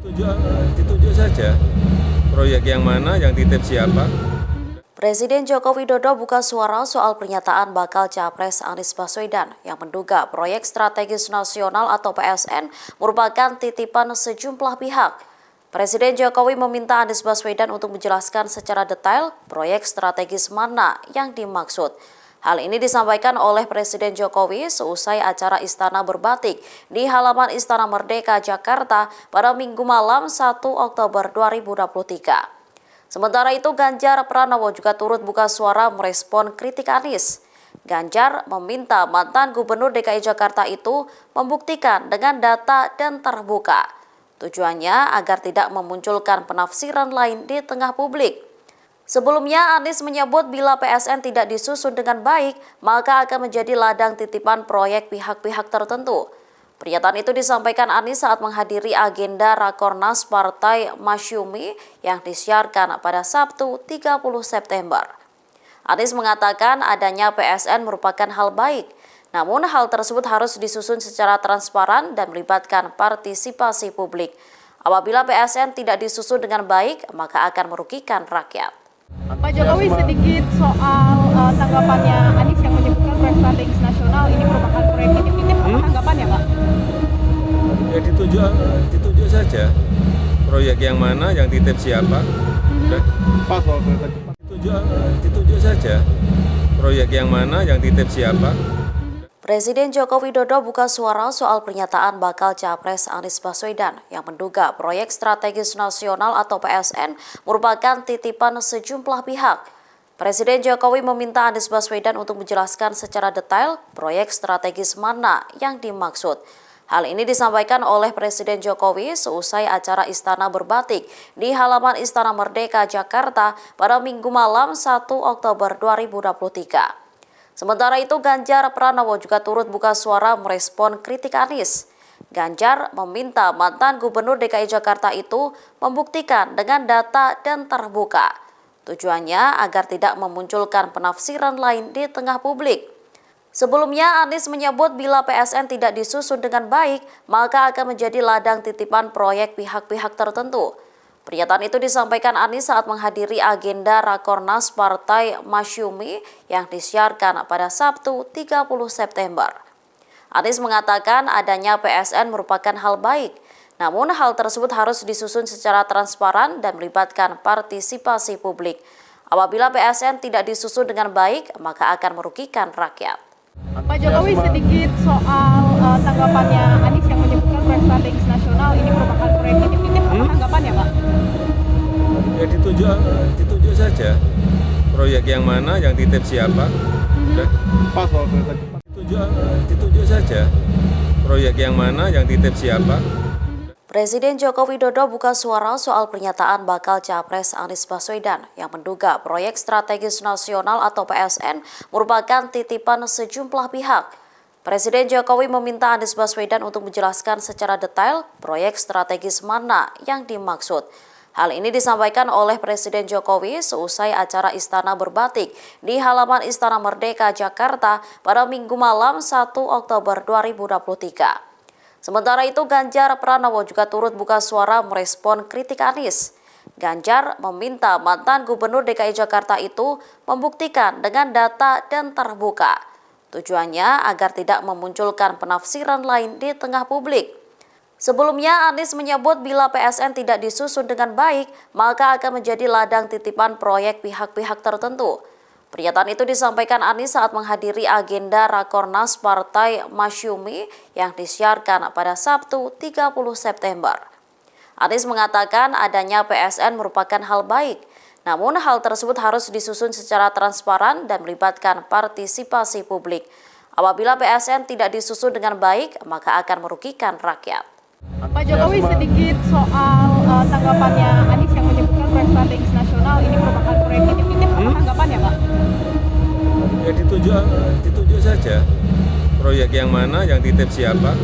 Ditunjuk saja proyek yang mana, yang titip siapa. Presiden Joko Widodo buka suara soal pernyataan bakal Capres Anies Baswedan yang menduga proyek strategis nasional atau PSN merupakan titipan sejumlah pihak. Presiden Jokowi meminta Anies Baswedan untuk menjelaskan secara detail proyek strategis mana yang dimaksud. Hal ini disampaikan oleh Presiden Jokowi seusai acara Istana Berbatik di halaman Istana Merdeka, Jakarta pada Minggu malam 1 Oktober 2023. Sementara itu, Ganjar Pranowo juga turut buka suara merespon kritik Anies. Ganjar meminta mantan Gubernur DKI Jakarta itu membuktikan dengan data dan terbuka. Tujuannya agar tidak memunculkan penafsiran lain di tengah publik. Sebelumnya, Anies menyebut bila PSN tidak disusun dengan baik, maka akan menjadi ladang titipan proyek pihak-pihak tertentu. Pernyataan itu disampaikan Anies saat menghadiri agenda Rakornas Partai Masyumi yang disiarkan pada Sabtu 30 September. Anies mengatakan adanya PSN merupakan hal baik, namun hal tersebut harus disusun secara transparan dan melibatkan partisipasi publik. Apabila PSN tidak disusun dengan baik, maka akan merugikan rakyat. Pak Jokowi sedikit soal tanggapannya Anies yang menyebutkan proyek strategis nasional ini merupakan proyek titip-titip. Apa tanggapannya, Pak? Ya ditunjuk saja proyek yang mana, yang titip siapa. Ditunjuk saja proyek yang mana, yang titip siapa. Presiden Joko Widodo buka suara soal pernyataan bakal Capres Anies Baswedan yang menduga proyek strategis nasional atau PSN merupakan titipan sejumlah pihak. Presiden Jokowi meminta Anies Baswedan untuk menjelaskan secara detail proyek strategis mana yang dimaksud. Hal ini disampaikan oleh Presiden Jokowi seusai acara Istana Berbatik di halaman Istana Merdeka, Jakarta pada Minggu malam 1 Oktober 2023. Sementara itu, Ganjar Pranowo juga turut buka suara merespon kritik Anies. Ganjar meminta mantan Gubernur DKI Jakarta itu membuktikan dengan data dan terbuka. Tujuannya agar tidak memunculkan penafsiran lain di tengah publik. Sebelumnya, Anies menyebut bila PSN tidak disusun dengan baik, maka akan menjadi ladang titipan proyek pihak-pihak tertentu. Pernyataan itu disampaikan Anies saat menghadiri agenda Rakornas Partai Masyumi yang disiarkan pada Sabtu 30 September. Anies mengatakan adanya PSN merupakan hal baik, namun hal tersebut harus disusun secara transparan dan melibatkan partisipasi publik. Apabila PSN tidak disusun dengan baik, maka akan merugikan rakyat. Pak Jokowi sedikit soal tanggapannya Anies yang menyebutkan proyek strategis nasional ini merupakan proyek titip-titip. Apa tanggapannya, Pak? Ya ditunjuk saja proyek yang mana, yang titip siapa. Ditunjuk saja proyek yang mana, yang titip siapa. Presiden Joko Widodo buka suara soal pernyataan bakal Capres Anies Baswedan yang menduga proyek strategis nasional atau PSN merupakan titipan sejumlah pihak. Presiden Jokowi meminta Anies Baswedan untuk menjelaskan secara detail proyek strategis mana yang dimaksud. Hal ini disampaikan oleh Presiden Jokowi seusai acara Istana Berbatik di halaman Istana Merdeka, Jakarta pada Minggu malam 1 Oktober 2023. Sementara itu, Ganjar Pranowo juga turut buka suara merespon kritik Anies. Ganjar meminta mantan Gubernur DKI Jakarta itu membuktikan dengan data dan terbuka. Tujuannya agar tidak memunculkan penafsiran lain di tengah publik. Sebelumnya, Anies menyebut bila PSN tidak disusun dengan baik, maka akan menjadi ladang titipan proyek pihak-pihak tertentu. Pernyataan itu disampaikan Anies saat menghadiri agenda Rakornas Partai Masyumi yang disiarkan pada Sabtu 30 September. Anies mengatakan adanya PSN merupakan hal baik, namun hal tersebut harus disusun secara transparan dan melibatkan partisipasi publik. Apabila PSN tidak disusun dengan baik, maka akan merugikan rakyat. Pak Jokowi sedikit soal tanggapannya Anies yang menyebutkan proyek strategis nasional ini merupakan proyek titip-titip. Apa tanggapannya, Pak? Ya ditunjuk saja proyek yang mana, yang titip siapa.